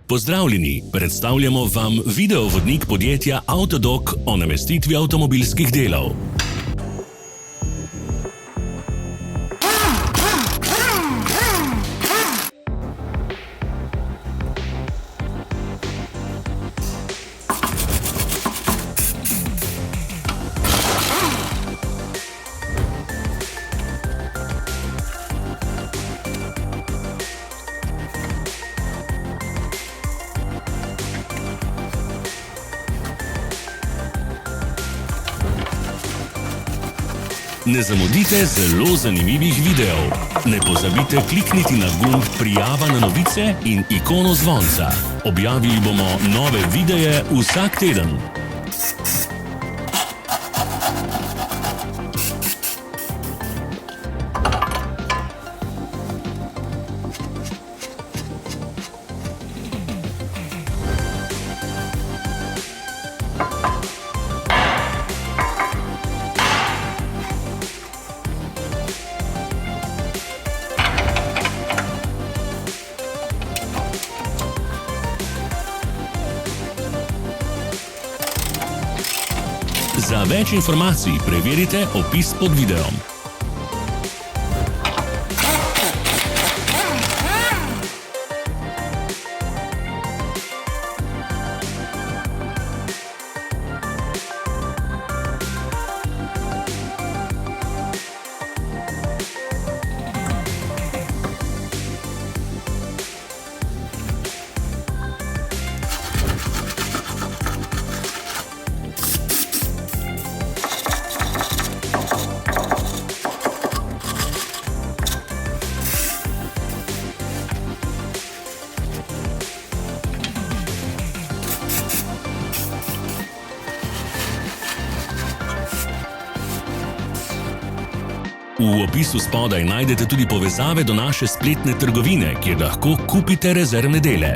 Pozdravljeni, predstavljamo vam videovodnik podjetja Avtodok o namestitvi avtomobilskih delov. Ne zamudite zelo zanimivih videov. Ne pozabite klikniti na gumb prijava na novice in ikono zvonca. Objavili bomo nove videe vsak teden. Za več informacij preverite opis pod videom. V opisu spodaj najdete tudi povezave do naše spletne trgovine, kjer lahko kupite rezervne dele.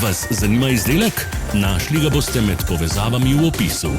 Vas zanima izdelek? Našli ga boste med povezavami v opisu.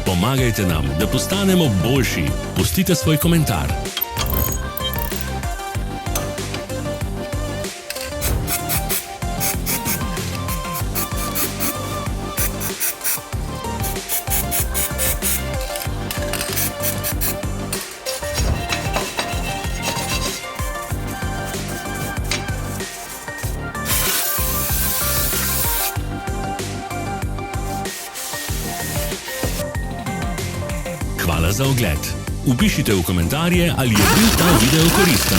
Pomagajte nam, da postanemo boljši. Pustite svoj komentar. Hvala za ogled. Vpišite v komentarje, ali je bil ta video koristen.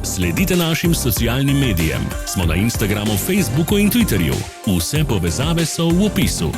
Sledite našim socialnim medijem. Smo na Instagramu, Facebooku in Twitterju. Vse povezave so v opisu.